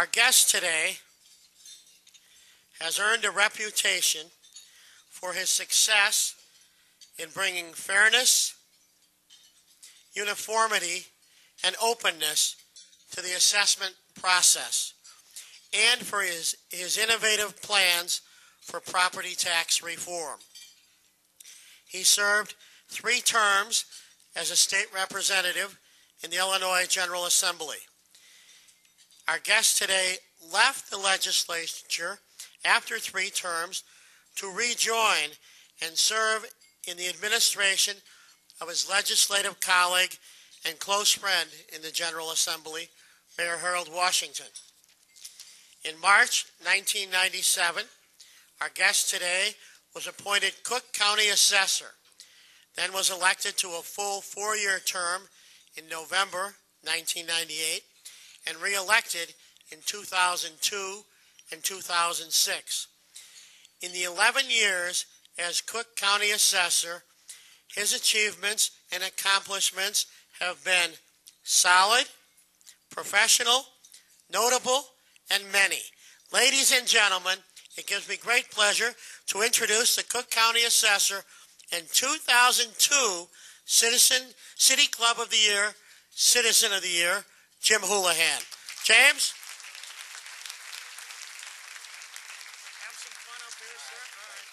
Our guest today has earned a reputation for his success in bringing fairness, uniformity, and openness to the assessment process, and for his innovative plans for property tax reform. He served 3 terms as a state representative in the Illinois General Assembly. Our guest today left the legislature after 3 terms to rejoin and serve in the administration of his legislative colleague and close friend in the General Assembly, Mayor Harold Washington. In March 1997, our guest today was appointed Cook County Assessor, then was elected to a full 4-year term in November 1998 and re-elected in 2002 and 2006. In the 11 years as Cook County Assessor, his achievements and accomplishments have been solid, professional, notable, and many. Ladies and gentlemen, it gives me great pleasure to introduce the Cook County Assessor and 2002 City Club of the Year, Citizen of the Year, Jim Houlihan. James? Have some fun up here, sir. All right.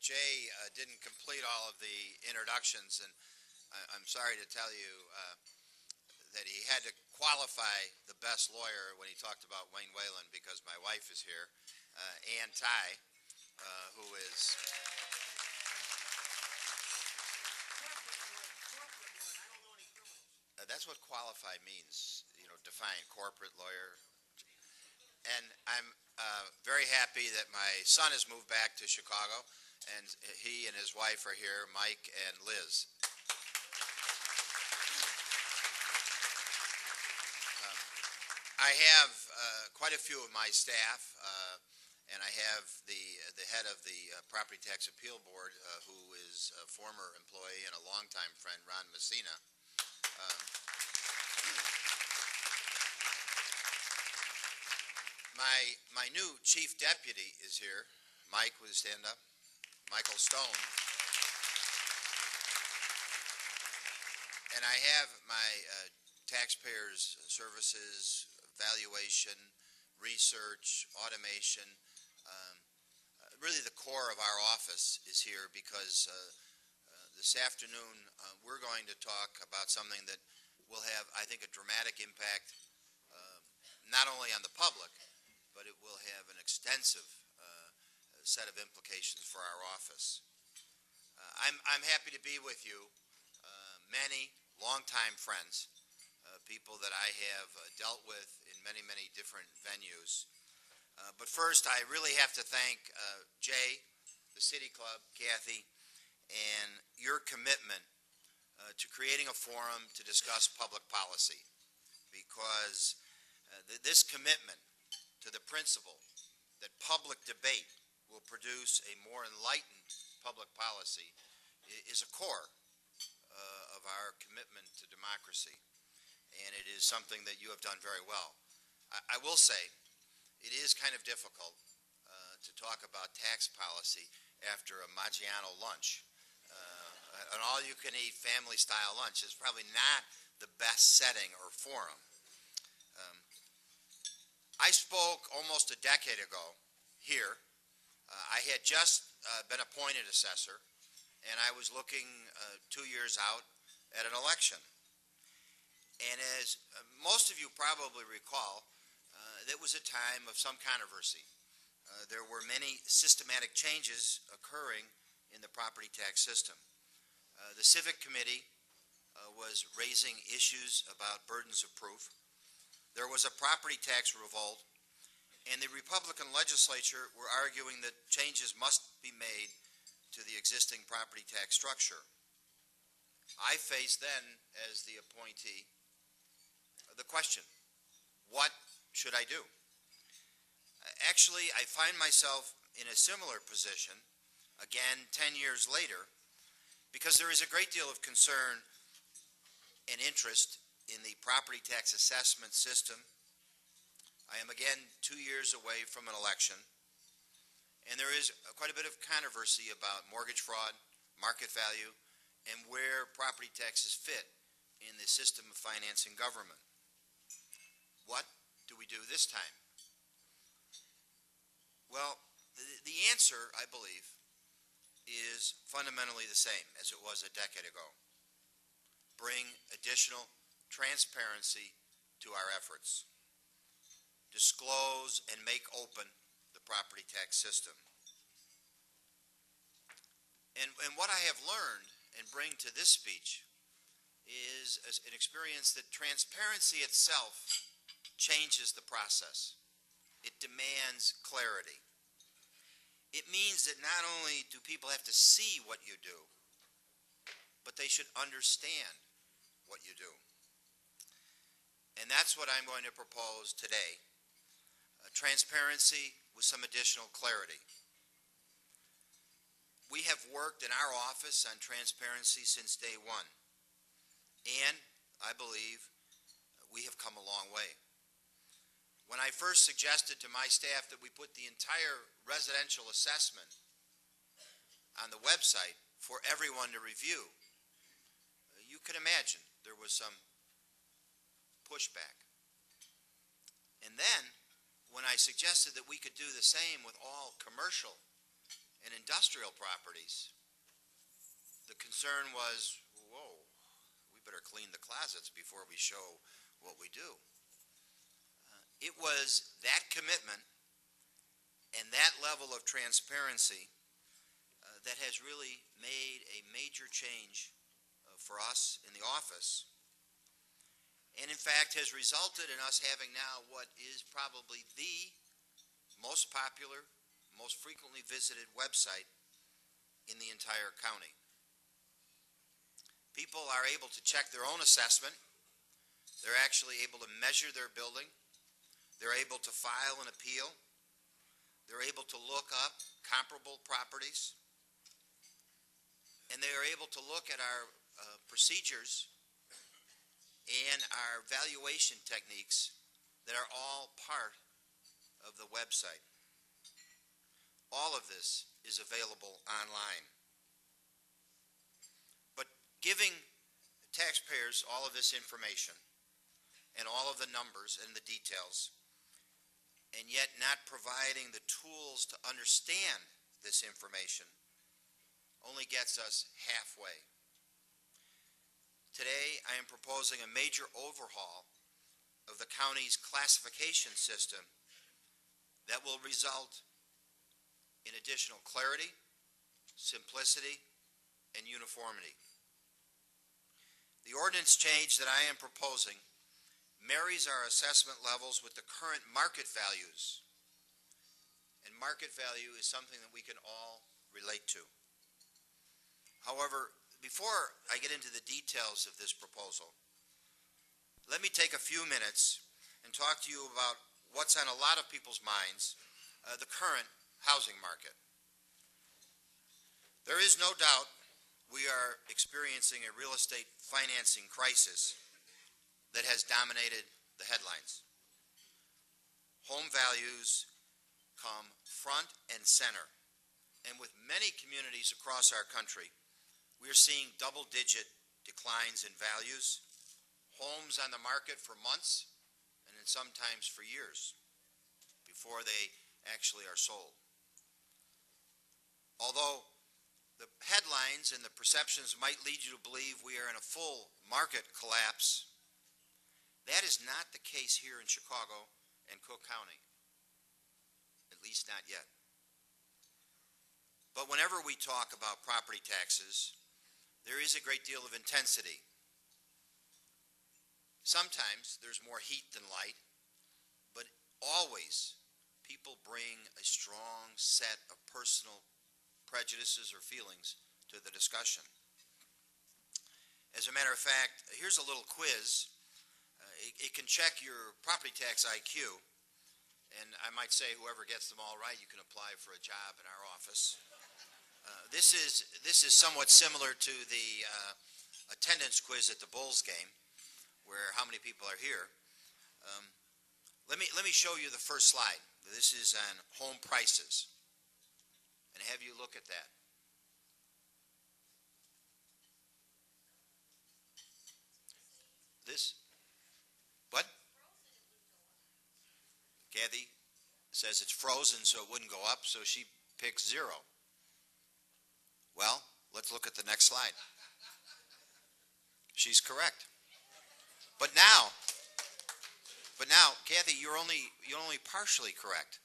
Jay didn't complete all of the introductions, and I'm sorry to tell you that he had to qualify the best lawyer when he talked about Wayne Whalen, because my wife is here, Ann Ty, who is... That's what qualify means, you know, define corporate lawyer. And I'm very happy that my son has moved back to Chicago, and he and his wife are here, Mike and Liz. I have quite a few of my staff, and I have the head of the Property Tax Appeal Board, who is a former employee and a longtime friend, Ron Messina. My new chief deputy is here. Mike, will you stand up? Michael Stone. And I have my taxpayers services, valuation, research, automation. Really the core of our office is here, because this afternoon we're going to talk about something that will have, I think, a dramatic impact not only on the public, but it will have an extensive set of implications for our office. I'm happy to be with you, many longtime friends, people that I have dealt with in many, many different venues. But first, I really have to thank Jay, the City Club, Kathy, and your commitment to creating a forum to discuss public policy, because this commitment to the principle that public debate will produce a more enlightened public policy is a core of our commitment to democracy, and it is something that you have done very well. I will say it is kind of difficult to talk about tax policy after a Maggiano lunch. An all-you-can-eat family-style lunch is probably not the best setting or forum. I spoke almost a decade ago here. I had just been appointed assessor, and I was looking 2 years out at an election. And as most of you probably recall, that was a time of some controversy. There were many systematic changes occurring in the property tax system. The Civic Committee was raising issues about burdens of proof. There was a property tax revolt, and the Republican legislature were arguing that changes must be made to the existing property tax structure. I faced then, as the appointee, the question, what should I do? Actually, I find myself in a similar position, again 10 years later, because there is a great deal of concern and interest in the property tax assessment system. I am again 2 years away from an election, and there is quite a bit of controversy about mortgage fraud, market value, and where property taxes fit in the system of financing government. What do we do this time? Well, the answer, I believe, is fundamentally the same as it was a decade ago. Bring additional transparency to our efforts. Disclose and make open the property tax system. And what I have learned and bring to this speech is an experience that transparency itself changes the process. It demands clarity. It means that not only do people have to see what you do, but they should understand what you do. And that's what I'm going to propose today. Transparency with some additional clarity. We have worked in our office on transparency since day one, and I believe we have come a long way. When I first suggested to my staff that we put the entire residential assessment on the website for everyone to review, you can imagine there was some pushback. And then, when I suggested that we could do the same with all commercial and industrial properties, the concern was, whoa, we better clean the closets before we show what we do. It was that commitment and that level of transparency that has really made a major change for us in the office, and in fact has resulted in us having now what is probably the most popular, most frequently visited website in the entire county. People are able to check their own assessment. They're actually able to measure their building. They're able to file an appeal. They're able to look up comparable properties. And they are able to look at our procedures and our valuation techniques that are all part of the website. All of this is available online. But giving taxpayers all of this information and all of the numbers and the details, and yet not providing the tools to understand this information, only gets us halfway. Today, I am proposing a major overhaul of the county's classification system that will result in additional clarity, simplicity, and uniformity. The ordinance change that I am proposing marries our assessment levels with the current market values. And market value is something that we can all relate to. However, before I get into the details of this proposal, let me take a few minutes and talk to you about what's on a lot of people's minds, the current housing market. There is no doubt we are experiencing a real estate financing crisis that has dominated the headlines. Home values come front and center, and with many communities across our country, we are seeing double-digit declines in values, homes on the market for months, and then sometimes for years before they actually are sold. Although the headlines and the perceptions might lead you to believe we are in a full market collapse, that is not the case here in Chicago and Cook County, at least not yet. But whenever we talk about property taxes, there is a great deal of intensity. Sometimes there's more heat than light, but always people bring a strong set of personal prejudices or feelings to the discussion. As a matter of fact, here's a little quiz. It can check your property tax IQ, and I might say whoever gets them all right, you can apply for a job in our office. This is somewhat similar to the attendance quiz at the Bulls game. where how many people are here. Let me show you the first slide. This is on home prices, and have you look at that. This, what? Kathy says it's frozen, so it wouldn't go up, so she picks 0. Well, let's look at the next slide. She's correct. But now, Kathy, you're only partially correct,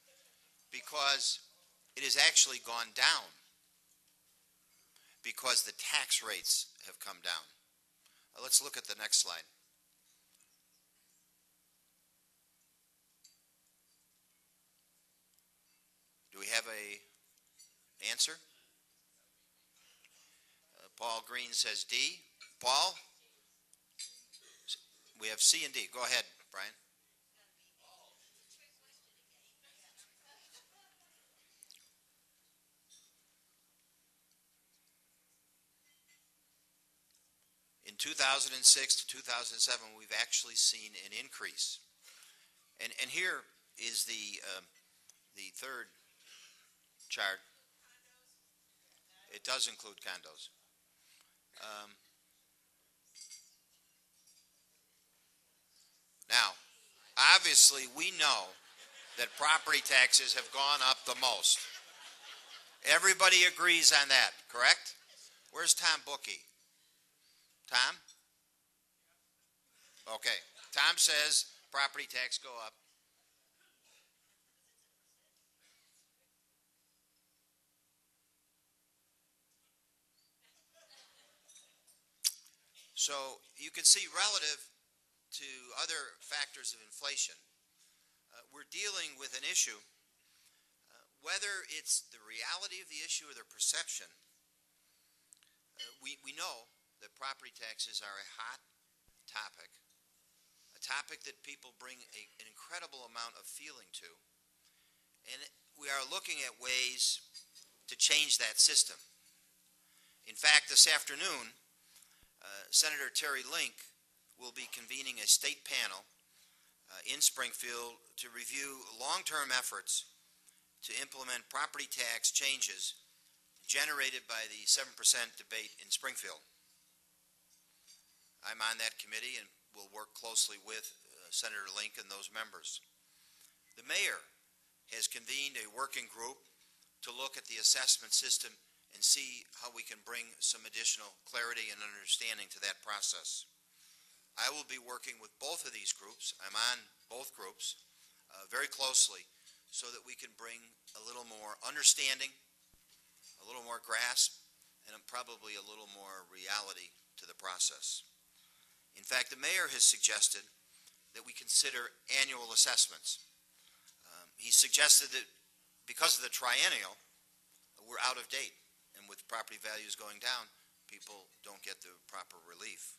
because it has actually gone down because the tax rates have come down. Let's look at the next slide. Do we have a answer? Paul Green says D. Paul? We have C and D. Go ahead, Brian. In 2006 to 2007, we've actually seen an increase. And here is the third chart. It does include condos. Now, obviously, we know that property taxes have gone up the most. Everybody agrees on that, correct? Where's Tom Bookie? Tom? Okay. Tom says property tax go up. So you can see relative to other factors of inflation, we're dealing with an issue, whether it's the reality of the issue or their perception. We know that property taxes are a hot topic, a topic that people bring an incredible amount of feeling to, and we are looking at ways to change that system. In fact, this afternoon, Senator Terry Link will be convening a state panel in Springfield to review long-term efforts to implement property tax changes generated by the 7% debate in Springfield. I'm on that committee and will work closely with Senator Link and those members. The mayor has convened a working group to look at the assessment system and see how we can bring some additional clarity and understanding to that process. I will be working with both of these groups. I'm on both groups very closely so that we can bring a little more understanding, a little more grasp, and probably a little more reality to the process. In fact, the mayor has suggested that we consider annual assessments. He suggested that because of the triennial, we're out of date. And with property values going down, people don't get the proper relief.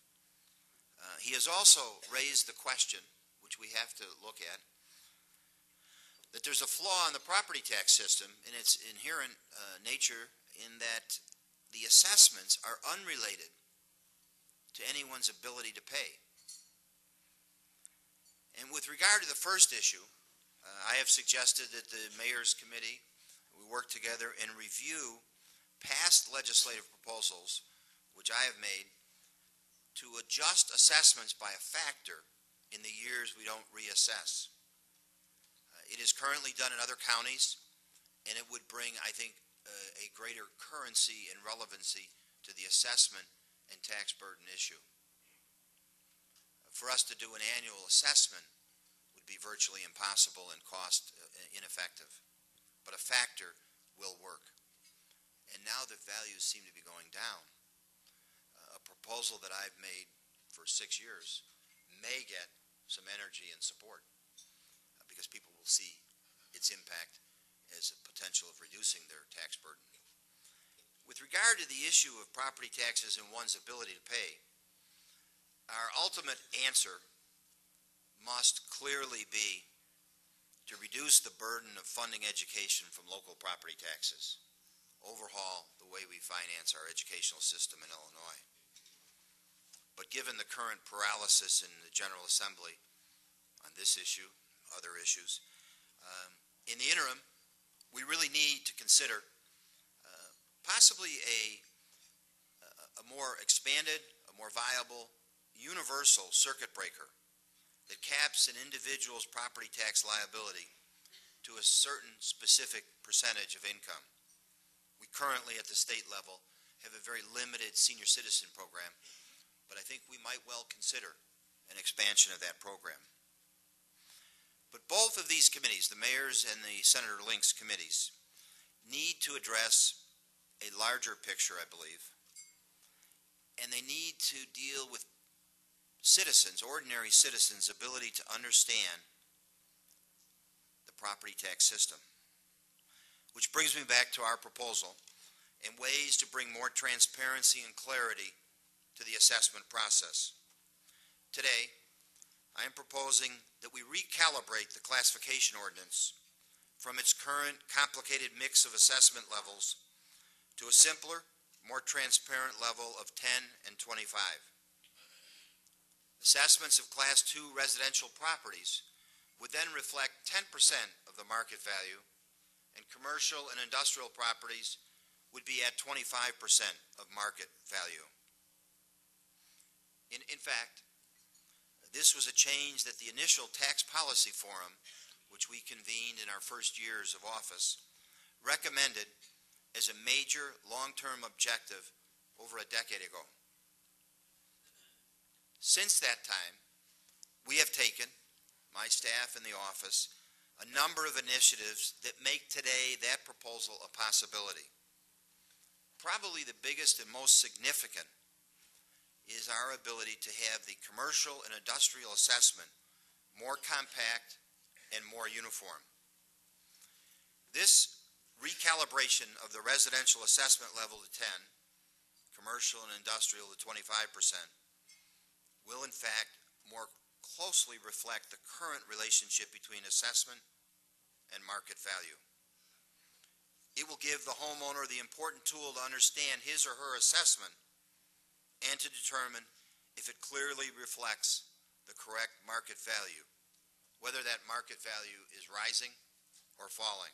He has also raised the question, which we have to look at, that there's a flaw in the property tax system in its inherent nature, in that the assessments are unrelated to anyone's ability to pay. And with regard to the first issue, I have suggested that the mayor's committee, we work together and review past legislative proposals, which I have made, to adjust assessments by a factor in the years we don't reassess. It is currently done in other counties, and it would bring, I think, a greater currency and relevancy to the assessment and tax burden issue. For us to do an annual assessment would be virtually impossible and cost ineffective, but a factor will work. And now that values seem to be going down, a proposal that I've made for 6 years may get some energy and support because people will see its impact as a potential of reducing their tax burden. With regard to the issue of property taxes and one's ability to pay, our ultimate answer must clearly be to reduce the burden of funding education from local property taxes, overhaul the way we finance our educational system in Illinois. But given the current paralysis in the General Assembly on this issue, other issues, in the interim, we really need to consider possibly a more expanded, a more viable, universal circuit breaker that caps an individual's property tax liability to a certain specific percentage of income. We currently, at the state level, have a very limited senior citizen program, but I think we might well consider an expansion of that program. But both of these committees, the mayor's and the Senator Link's committees, need to address a larger picture, I believe, and they need to deal with citizens, ordinary citizens' ability to understand the property tax system. Which brings me back to our proposal and ways to bring more transparency and clarity to the assessment process. Today, I am proposing that we recalibrate the classification ordinance from its current complicated mix of assessment levels to a simpler, more transparent level of 10 and 25. Assessments of Class 2 residential properties would then reflect 10% of the market value, and commercial and industrial properties would be at 25% of market value. In fact, this was a change that the initial tax policy forum, which we convened in our first years of office, recommended as a major long-term objective over a decade ago. Since that time, we have taken, my staff in the office, a number of initiatives that make today that proposal a possibility. Probably the biggest and most significant is our ability to have the commercial and industrial assessment more compact and more uniform. This recalibration of the residential assessment level to 10, commercial and industrial to 25%, will in fact more closely reflect the current relationship between assessment and market value. It will give the homeowner the important tool to understand his or her assessment and to determine if it clearly reflects the correct market value, whether that market value is rising or falling.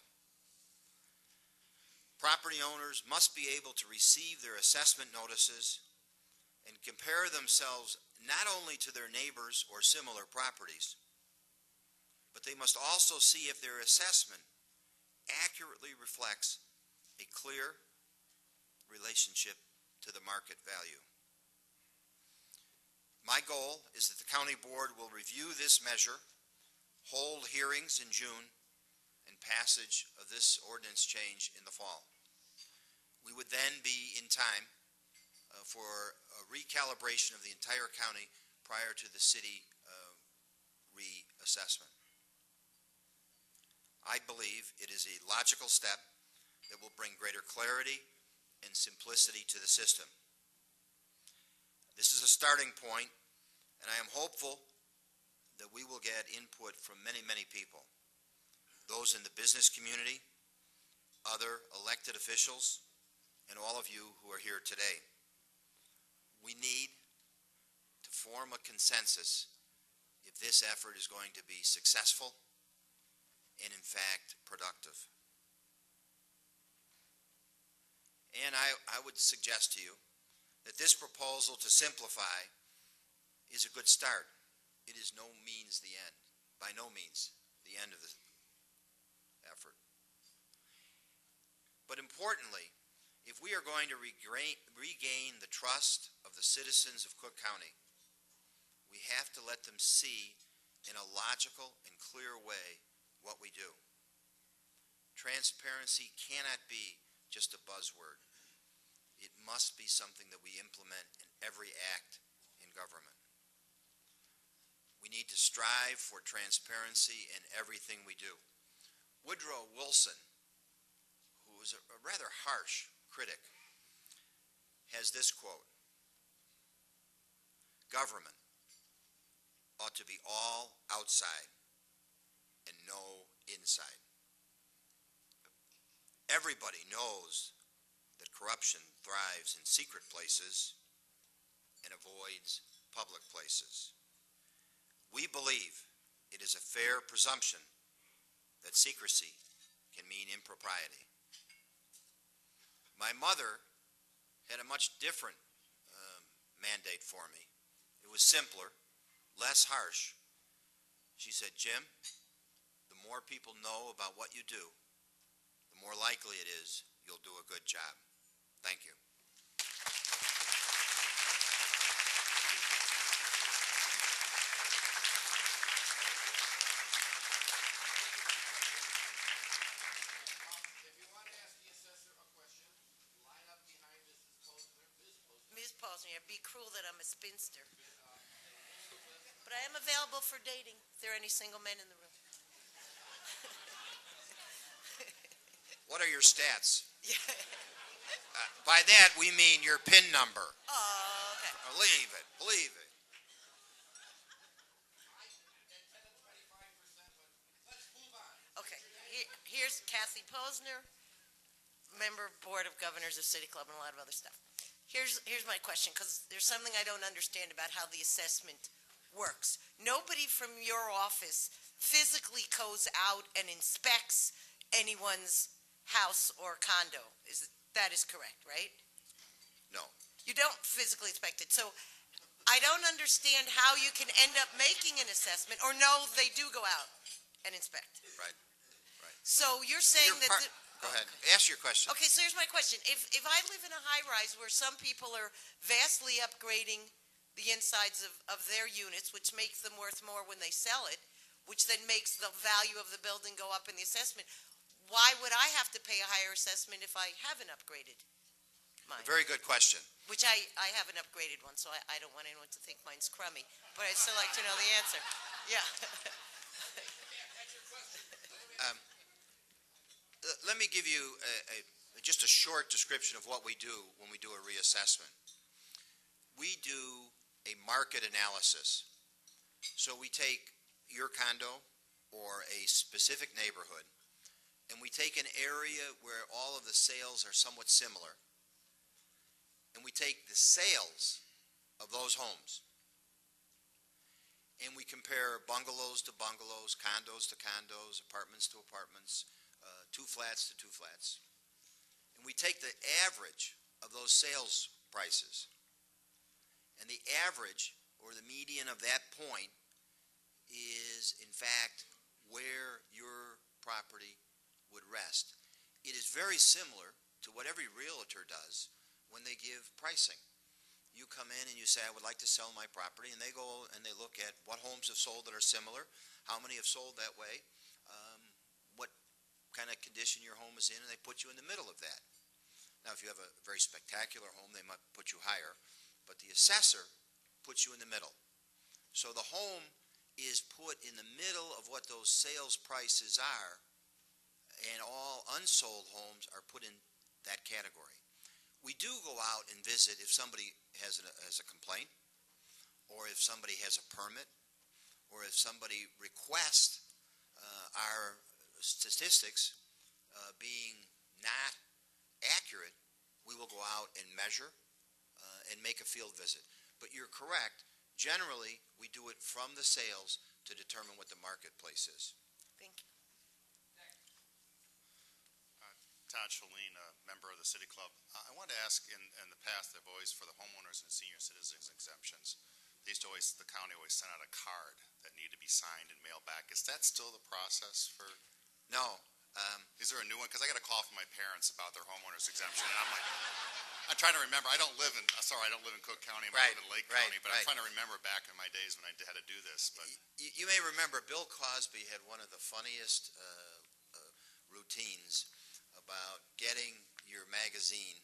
Property owners must be able to receive their assessment notices and compare themselves not only to their neighbors or similar properties, but they must also see if their assessment accurately reflects a clear relationship to the market value. My goal is that the county board will review this measure, hold hearings in June, and passage of this ordinance change in the fall. We would then be in time for a recalibration of the entire county prior to the city reassessment. I believe it is a logical step that will bring greater clarity and simplicity to the system. This is a starting point, and I am hopeful that we will get input from many, many people, those in the business community, other elected officials, and all of you who are here today. We need to form a consensus if this effort is going to be successful and, in fact, productive. And I would suggest to you that this proposal to simplify is a good start. It is no means the end, by no means the end of the effort. But importantly, if we are going to regain the trust of the citizens of Cook County, we have to let them see in a logical and clear way what we do. Transparency cannot be just a buzzword. It must be something that we implement in every act in government. We need to strive for transparency in everything we do. Woodrow Wilson, who was a rather harsh critic, has this quote: "Government ought to be all outside and no inside." Everybody knows that corruption thrives in secret places and avoids public places. We believe it is a fair presumption that secrecy can mean impropriety. My mother had a much different mandate for me. It was simpler, less harsh. She said, Jim, the more people know about what you do, the more likely it is you'll do a good job. Thank you. Ms. Posner, it'd be cruel that I'm a spinster. But I am available for dating. Is there any single men in the room? What are your stats? Yeah. By that, we mean your PIN number. Oh, okay. Believe it, believe it. Okay. Here's Kathy Posner, member Board of Governors of City Club, and a lot of other stuff. Here's my question, because there's something I don't understand about how the assessment works. Nobody from your office physically goes out and inspects anyone's house or condo. That is correct, right? No. You don't physically inspect it. So I don't understand how you can end up making an assessment, or no, they do go out and inspect. Right. So you're saying Go ahead. Ask your question. Okay, so here's my question. If I live in a high-rise where some people are vastly upgrading the insides of their units, which makes them worth more when they sell it, which then makes the value of the building go up in the assessment, why would I have to pay a higher assessment if I haven't upgraded mine? Very good question. Which I haven't upgraded one, so I don't want anyone to think mine's crummy. But I'd still like to know the answer. Yeah. Let me give you just a short description of what we do when we do a reassessment. We do a market analysis. So we take your condo or a specific neighborhood, and we take an area where all of the sales are somewhat similar, and we take the sales of those homes, and we compare bungalows to bungalows, condos to condos, apartments to apartments, two flats to two flats. And we take the average of those sales prices. And the average, or the median of that point, is, in fact, where your property would rest. It is very similar to what every realtor does when they give pricing. You come in and you say, I would like to sell my property, and they go and they look at what homes have sold that are similar, how many have sold that way, what kind of condition your home is in, and they put you in the middle of that. Now, if you have a very spectacular home, they might put you higher, but the assessor puts you in the middle. So the home is put in the middle of what those sales prices are, and all unsold homes are put in that category. We do go out and visit if somebody has a complaint, or if somebody has a permit, or if somebody requests our statistics being not accurate, we will go out and measure and make a field visit. But you're correct. Generally, we do it from the sales to determine what the marketplace is. Thank you. Todd Houlihan, a member of the City Club. I wanted to ask, in the past, they've always, for the homeowners and senior citizens exemptions, the county always sent out a card that needed to be signed and mailed back. Is that still the process for? No. Is there a new one? Because I got a call from my parents about their homeowners exemption, and I'm like, I'm trying to remember. I don't live in Cook County. I live in Lake County, but I'm trying to remember back in my days when I had to do this. But you may remember Bill Cosby had one of the funniest routines about getting your magazine,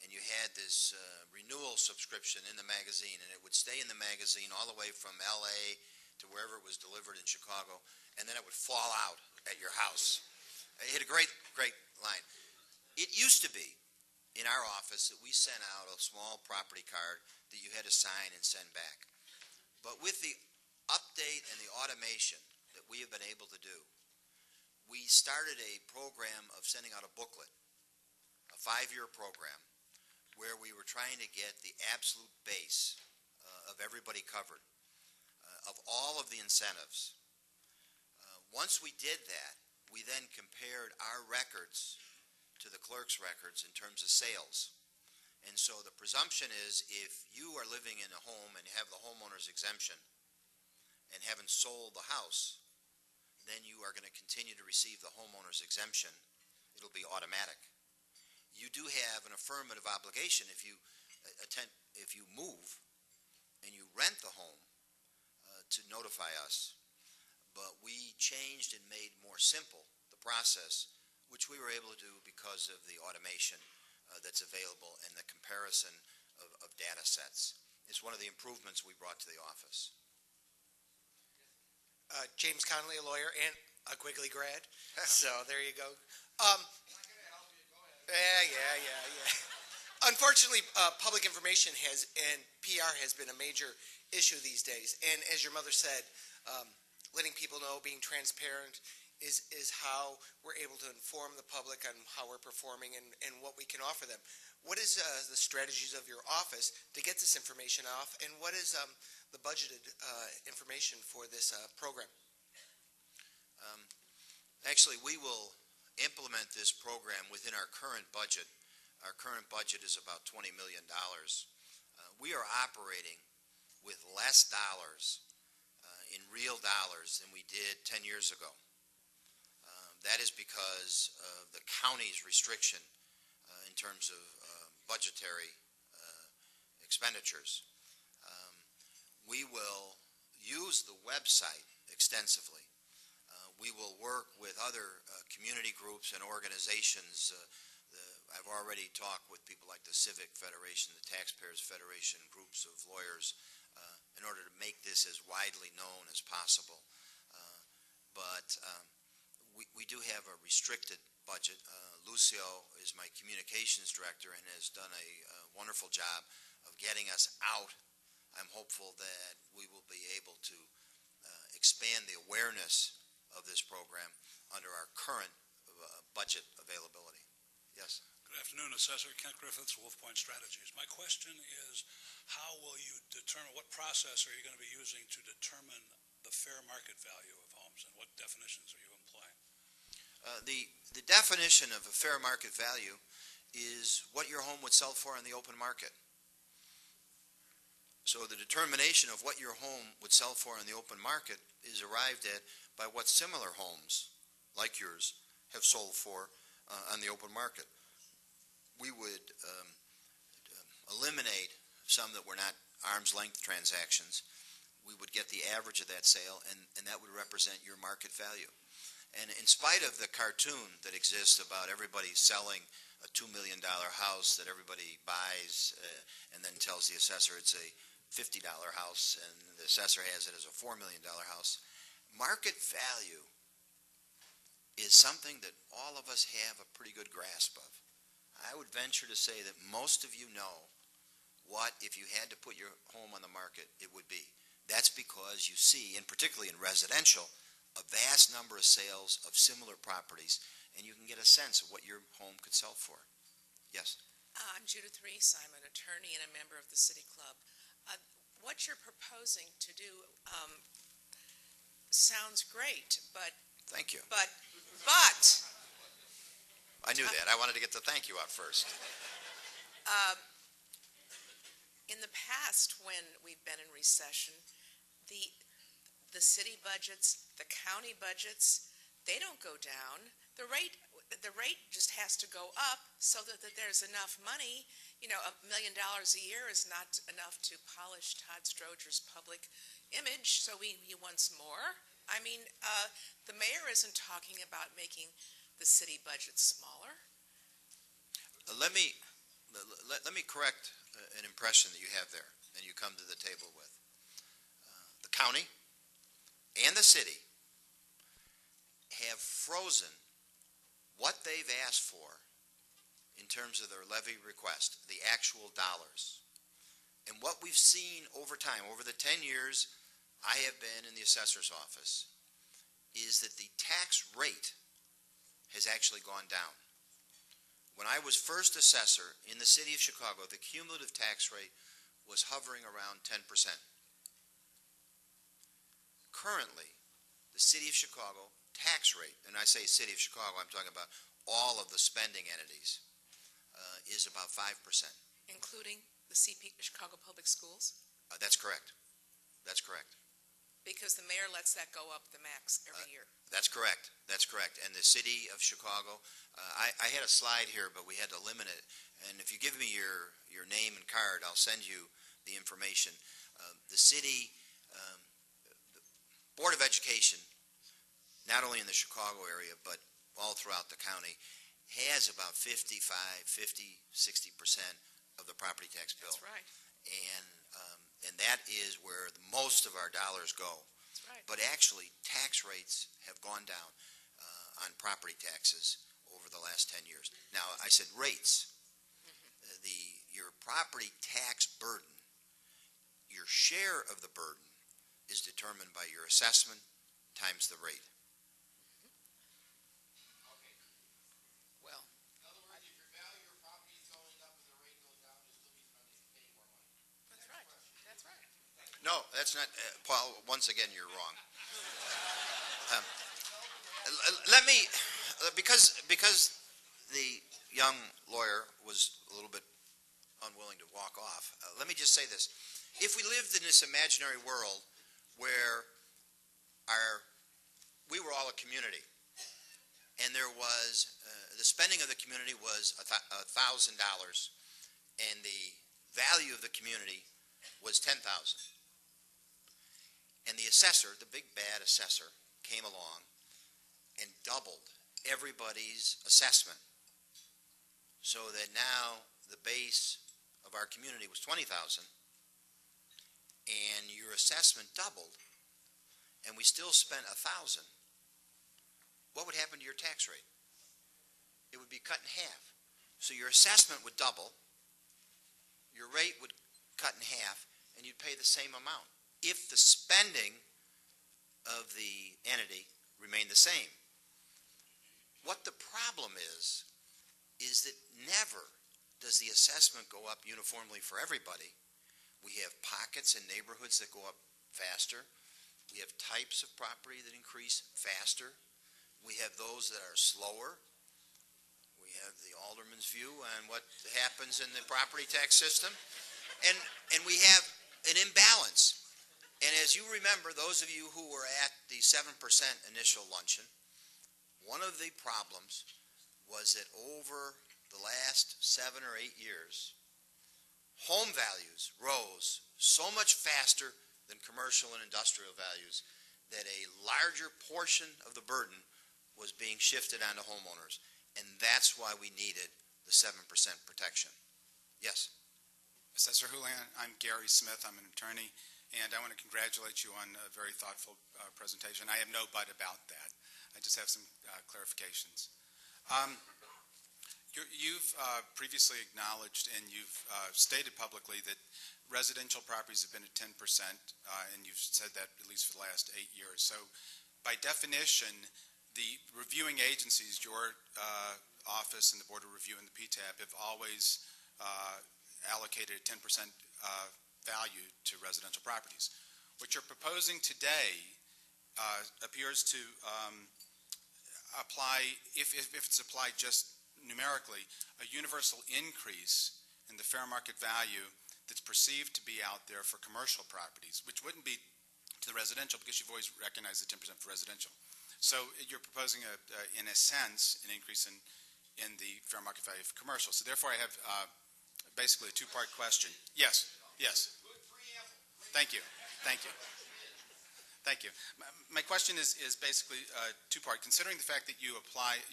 and you had this renewal subscription in the magazine, and it would stay in the magazine all the way from L.A. to wherever it was delivered in Chicago, and then it would fall out at your house. It had a great line. It used to be in our office that we sent out a small property card that you had to sign and send back. But with the update and the automation that we have been able to do, we started a program of sending out a booklet, a 5-year program, where we were trying to get the absolute base of everybody covered, of all of the incentives. Once we did that, we then compared our records to the clerk's records in terms of sales. And so the presumption is if you are living in a home and have the homeowner's exemption and haven't sold the house, then you are going to continue to receive the homeowner's exemption. It'll be automatic. You do have an affirmative obligation if you move and you rent the home to notify us. But we changed and made more simple the process, which we were able to do because of the automation that's available and the comparison of data sets. It's one of the improvements we brought to the office. James Connolly, a lawyer and a Quigley grad. So there you go. Yeah. Unfortunately, public information and PR has been a major issue these days. And as your mother said, letting people know, being transparent is how we're able to inform the public on how we're performing and what we can offer them. What is the strategies of your office to get this information off, and what is the budgeted information for this program? Actually, we will implement this program within our current budget. Our current budget is about $20 million. We are operating with less dollars in real dollars than we did 10 years ago. That is because of the county's restriction in terms of budgetary expenditures. We will use the website extensively. We will work with other community groups and organizations. I've already talked with people like the Civic Federation, the Taxpayers Federation, groups of lawyers, in order to make this as widely known as possible. But we do have a restricted budget. Lucio is my communications director and has done a wonderful job of getting us out. I'm hopeful that we will be able to expand the awareness of this program under our current budget availability. Yes? Good afternoon, Assessor Kent Griffiths, Wolf Point Strategies. My question is, how will you determine, what process are you going to be using to determine the fair market value of homes, and what definitions are you implying? The definition of a fair market value is what your home would sell for in the open market. So the determination of what your home would sell for in the open market is arrived at by what similar homes, like yours, have sold for on the open market. We would eliminate some that were not arm's length transactions. We would get the average of that sale, and that would represent your market value. And in spite of the cartoon that exists about everybody selling a $2 million house that everybody buys and then tells the assessor it's a $50 house and the assessor has it as a $4 million house, market value is something that all of us have a pretty good grasp of. I would venture to say that most of you know what, if you had to put your home on the market, it would be. That's because you see, and particularly in residential, a vast number of sales of similar properties, and you can get a sense of what your home could sell for. Yes? I'm Judith Reese. I'm an attorney and a member of the City Club. What you're proposing to do sounds great, but... Thank you. But... I knew that. I wanted to get the thank you out first. In the past, when we've been in recession, the city budgets, the county budgets, they don't go down. The rate just has to go up so that there's enough money. You know, $1 million a year is not enough to polish Todd Stroger's public image, so he wants more. I mean, the mayor isn't talking about making the city budget smaller. Let me correct an impression that you have there and you come to the table with. The county and the city have frozen what they've asked for in terms of their levy request, the actual dollars. And what we've seen over time, over the 10 years I have been in the assessor's office, is that the tax rate has actually gone down. When I was first assessor in the city of Chicago, the cumulative tax rate was hovering around 10%. Currently, the City of Chicago tax rate, and I say City of Chicago, I'm talking about all of the spending entities, is about 5%. Including the Chicago Public Schools? That's correct. That's correct. Because the mayor lets that go up the max every year. That's correct. That's correct. And the City of Chicago, I had a slide here, but we had to limit it. And if you give me your name and card, I'll send you the information. The city, the Board of Education, not only in the Chicago area, but all throughout the county, has about 55, 50, 60% of the property tax bill. That's right. And that is where most of our dollars go. That's right. But actually, tax rates have gone down on property taxes over the last 10 years. Now, I said rates. Your property tax burden, your share of the burden, is determined by your assessment times the rate. Well, In other words, if your value of your property is going up and the rate goes down, you'll still be paying more money. that's right. That's right. No, that's not, Paul, once again, you're wrong. Let me, because the young lawyer was a little bit unwilling to walk off, let me just say this. If we lived in this imaginary world where we were all a community, and there was, the spending of the community was $1,000, and the value of the community was $10,000. And the assessor, the big bad assessor, came along and doubled everybody's assessment, so that now the base of our community was $20,000, and your assessment doubled, and we still spent $1,000. What would happen to your tax rate? It would be cut in half. So your assessment would double, your rate would cut in half, and you'd pay the same amount if the spending of the entity remained the same. What the problem is that never does the assessment go up uniformly for everybody. We have pockets in neighborhoods that go up faster. We have types of property that increase faster. We have those that are slower. We have the alderman's view on what happens in the property tax system. And we have an imbalance. And as you remember, those of you who were at the 7% initial luncheon, one of the problems was that over the last 7 or 8 years, home values rose so much faster than commercial and industrial values that a larger portion of the burden was being shifted onto homeowners. And that's why we needed the 7% protection. Yes? Assessor Houlihan, I'm Gary Smith. I'm an attorney, and I want to congratulate you on a very thoughtful presentation. I have no but about that. I just have some clarifications. You've previously acknowledged and you've stated publicly that residential properties have been at 10%, and you've said that at least for the last 8 years. So by definition, the reviewing agencies, your office and the Board of Review and the PTAB, have always allocated a 10% value to residential properties. What you're proposing today appears to apply, if it's applied just numerically, a universal increase in the fair market value that's perceived to be out there for commercial properties, which wouldn't be to the residential because you've always recognized the 10% for residential. So you're proposing, in a sense, an increase in the fair market value for commercial. So therefore I have basically a two-part question. Yes, yes. Thank you, thank you. Thank you. My question is basically two-part. Considering the fact that you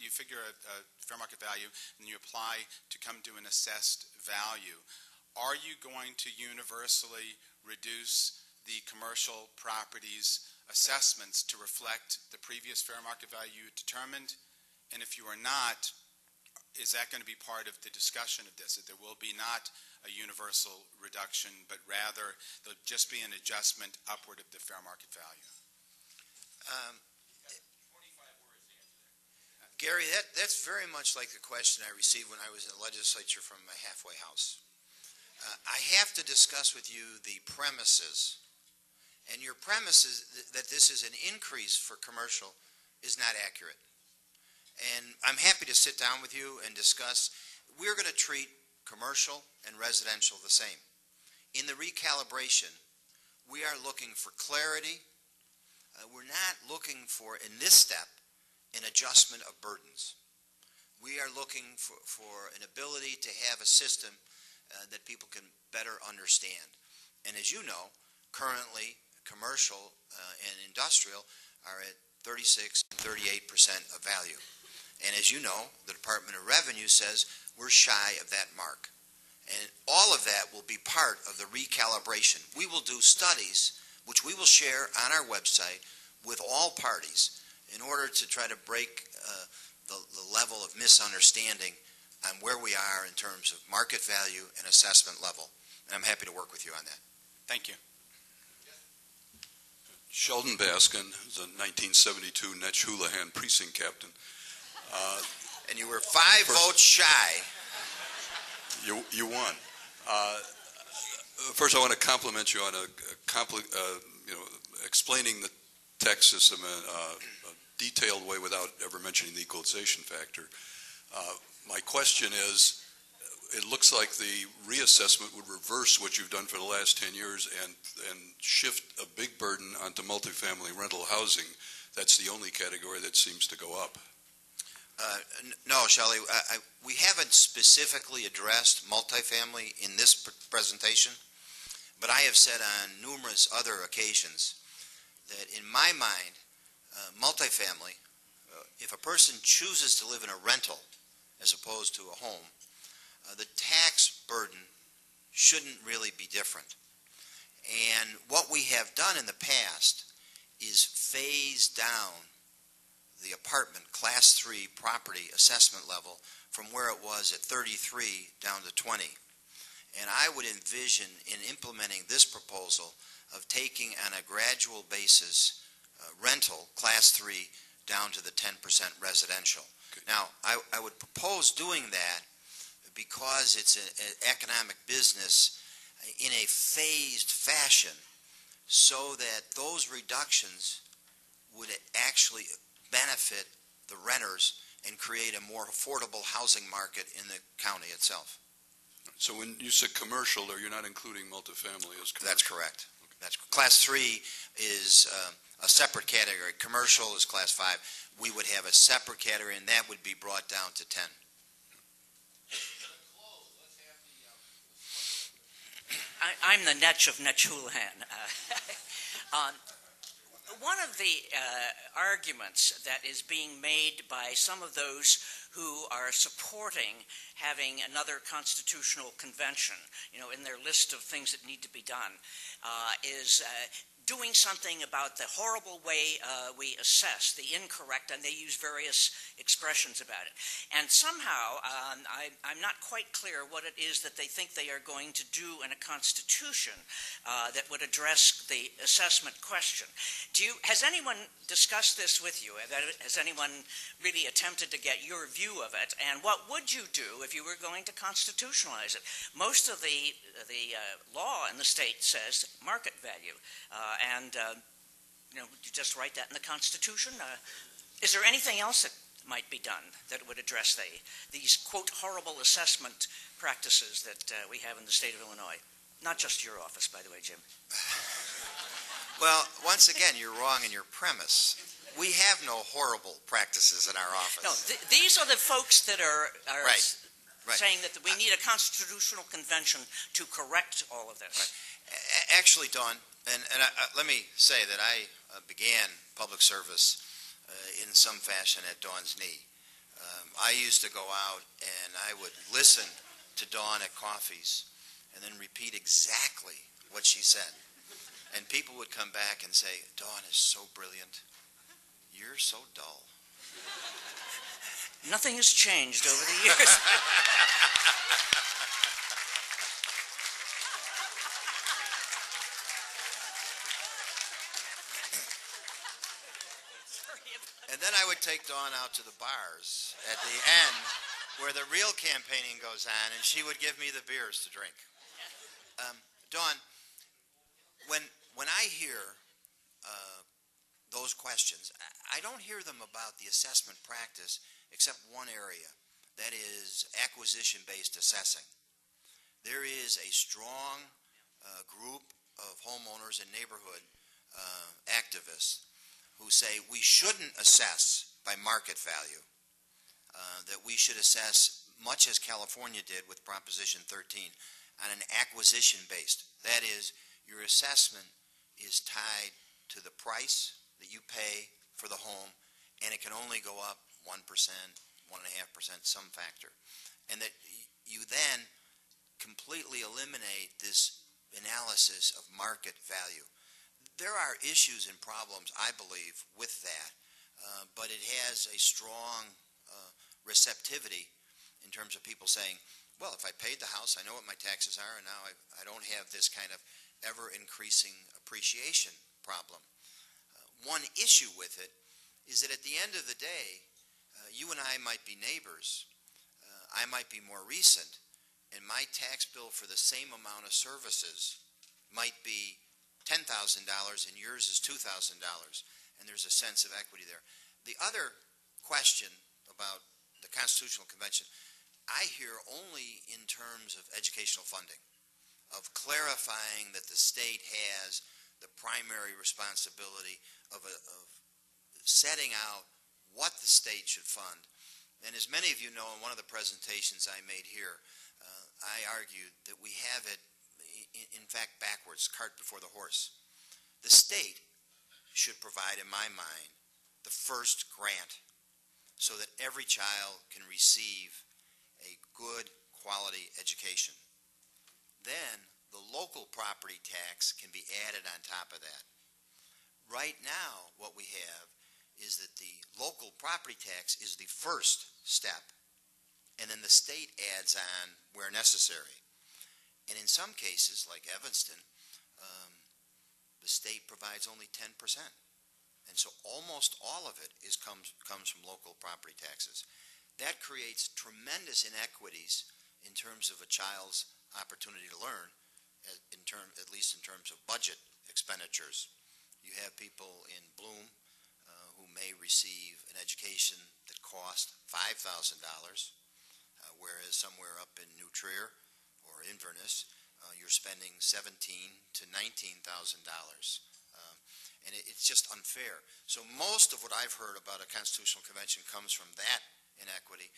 figure a fair market value and you apply to come to an assessed value, are you going to universally reduce the commercial properties assessments to reflect the previous fair market value you determined? And if you are not, is that going to be part of the discussion of this, that there will be not a universal reduction, but rather there'll just be an adjustment upward of the fair market value? Gary, that's very much like the question I received when I was in the legislature from a halfway house. I have to discuss with you the premises. And your premise is that this is an increase for commercial is not accurate. And I'm happy to sit down with you and discuss. We're going to treat commercial and residential the same. In the recalibration, we are looking for clarity. We're not looking for, in this step, an adjustment of burdens. We are looking for an ability to have a system that people can better understand. And as you know, currently, commercial and industrial are at 36 and 38% of value. And as you know, the Department of Revenue says we're shy of that mark. And all of that will be part of the recalibration. We will do studies, which we will share on our website with all parties in order to try to break the level of misunderstanding on where we are in terms of market value and assessment level. And I'm happy to work with you on that. Thank you. Sheldon Baskin is a 1972 Netch Houlihan precinct captain. And you were 5 votes shy. You won. First, I want to compliment you on explaining the tax system in a detailed way without ever mentioning the equalization factor. My question is, it looks like the reassessment would reverse what you've done for the last 10 years and shift a big burden onto multifamily rental housing. That's the only category that seems to go up. No, Shelley, we haven't specifically addressed multifamily in this presentation, but I have said on numerous other occasions that in my mind, multifamily, if a person chooses to live in a rental as opposed to a home, the tax burden shouldn't really be different. And what we have done in the past is phase down the apartment class 3 property assessment level from where it was at 33 down to 20. And I would envision in implementing this proposal of taking on a gradual basis rental class 3 down to the 10% residential. Okay. Now, I would propose doing that because it's an economic business in a phased fashion so that those reductions would actually benefit the renters and create a more affordable housing market in the county itself. So when you say commercial, you're not including multifamily as commercial? That's correct. Okay. That's class 3 is a separate category. Commercial is class 5. We would have a separate category, and that would be brought down to 10. I'm the Netch of Netch Houlihan. One of the arguments that is being made by some of those who are supporting having another constitutional convention, in their list of things that need to be done, is doing something about the horrible way we assess, the incorrect, and they use various expressions about it. And somehow, I'm not quite clear what it is that they think they are going to do in a constitution that would address the assessment question. Has anyone discussed this with you? Has anyone really attempted to get your view of it? And what would you do if you were going to constitutionalize it? Most of the law in the state says market value. You just write that in the Constitution. Is there anything else that might be done that would address these, quote, horrible assessment practices that we have in the state of Illinois? Not just your office, by the way, Jim. Well, once again, you're wrong in your premise. We have no horrible practices in our office. No, these are the folks that are right. saying that we need a constitutional convention to correct all of this. Right. Actually, Dawn, and let me say that I began public service in some fashion at Dawn's knee. I used to go out and I would listen to Dawn at coffees and then repeat exactly what she said. And people would come back and say, Dawn is so brilliant. You're so dull. Nothing has changed over the years. And then I would take Dawn out to the bars at the end where the real campaigning goes on, and she would give me the beers to drink. Dawn, when I hear those questions, I don't hear them about the assessment practice except one area, that is acquisition-based assessing. There is a strong group of homeowners and neighborhood activists who say we shouldn't assess by market value, that we should assess much as California did with Proposition 13 on an acquisition-based. That is, your assessment is tied to the price that you pay for the home, and it can only go up 1%, 1.5%, some factor. And that you then completely eliminate this analysis of market value. There are issues and problems, I believe, with that, but it has a strong receptivity in terms of people saying, well, if I paid the house, I know what my taxes are, and now I don't have this kind of ever-increasing appreciation problem. One issue with it is that at the end of the day, you and I might be neighbors, I might be more recent, and my tax bill for the same amount of services might be $10,000 and yours is $2,000, and there's a sense of equity there. The other question about the Constitutional Convention, I hear only in terms of educational funding, of clarifying that the state has the primary responsibility of setting out what the state should fund. And as many of you know, in one of the presentations I made here, I argued that we have it, in fact, backwards, cart before the horse. The state should provide, in my mind, the first grant so that every child can receive a good quality education. Then the local property tax can be added on top of that. Right now, what we have is that the local property tax is the first step, and then the state adds on where necessary. And in some cases, like Evanston, the state provides only 10%. And so almost all of it comes from local property taxes. That creates tremendous inequities in terms of a child's opportunity to learn, at least in terms of budget expenditures. You have people in Bloom who may receive an education that costs $5,000, whereas somewhere up in New Trier or Inverness, you're spending $17,000 to $19,000. And it's just unfair. So most of what I've heard about a constitutional convention comes from that inequity.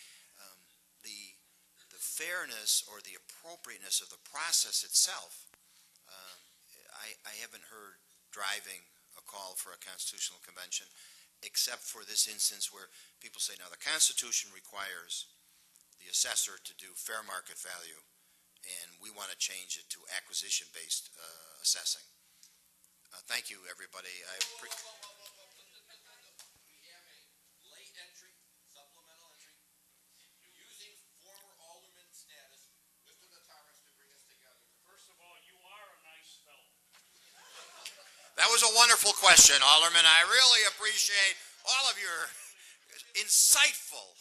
The fairness or the appropriateness of the process itself, I haven't heard driving a call for a constitutional convention, except for this instance where people say, now the Constitution requires the assessor to do fair market value, and we want to change it to acquisition-based assessing. Thank you, everybody. We have a late entry, supplemental entry, using former alderman status, Mr. Nataras, to bring us together. First of all, you are a nice fellow. That was a wonderful question, Alderman. I really appreciate all of your insightful.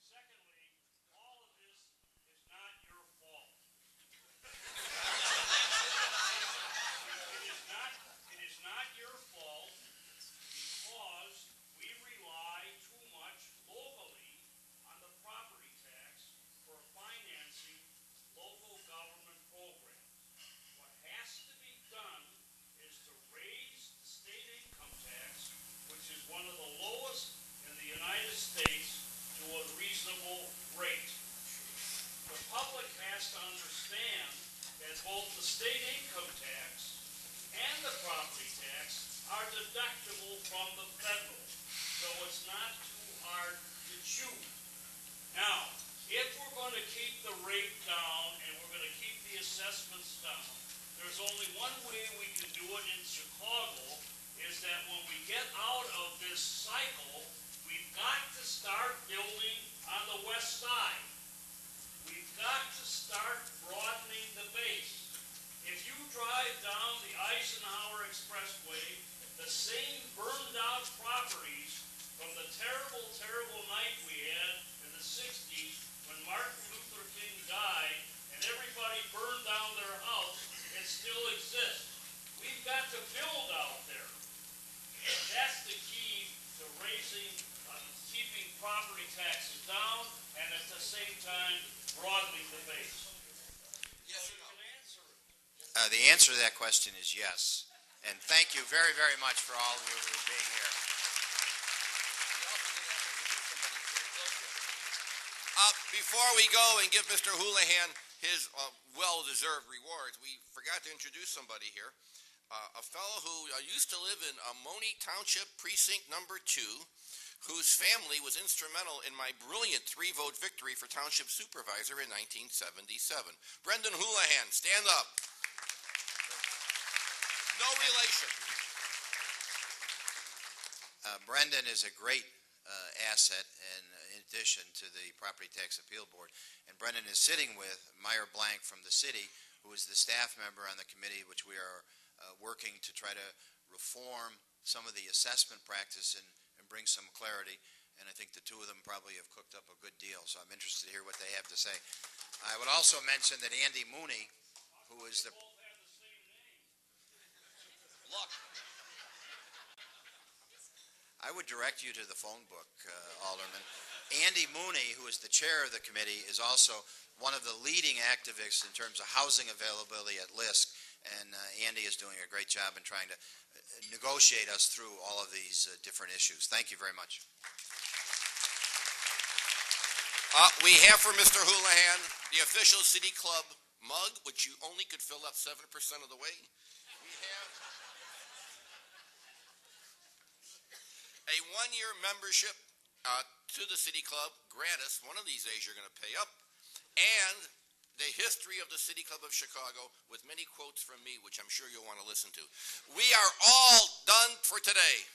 Secondly, all of this is not your fault. It is not your fault because we rely too much locally on the property tax for financing local government programs. What has to be done is to raise the state income tax, which is one of the lowest in the United States, to a reasonable rate. The public has to understand that both the state income tax and the property tax are deductible from the federal, so it's not too hard to chew. Now, if we're going to keep the rate down and we're going to keep the assessments down, there's only one way we can do it in Chicago, is that when we get out of this cycle, we've got to start building on the west side. We've got to start broadening the base. If you big time broadly debates. Yes or no? The answer to that question is yes. And thank you very, very much for all of you being here. Before we go and give Mr. Houlihan his well-deserved rewards, we forgot to introduce somebody here. A fellow who used to live in Moni Township Precinct Number 2, whose family was instrumental in my brilliant 3-vote victory for Township Supervisor in 1977. Brendan Houlihan, stand up. No relation. Brendan is a great asset in addition to the Property Tax Appeal Board. And Brendan is sitting with Meyer Blank from the city, who is the staff member on the committee, which we are working to try to reform some of the assessment practice and bring some clarity. And I think the two of them probably have cooked up a good deal, so I'm interested to hear what they have to say. I would also mention that Andy Mooney, who is the... Look. I would direct you to the phone book, Alderman. Andy Mooney, who is the chair of the committee, is also one of the leading activists in terms of housing availability at LISC, and Andy is doing a great job in trying to negotiate us through all of these different issues. Thank you very much. We have for Mr. Houlihan the official City Club mug, which you only could fill up 7% of the way. We have a 1-year membership to the City Club, gratis. One of these days you're going to pay up. And the history of the City Club of Chicago with many quotes from me, which I'm sure you'll want to listen to. We are all done for today.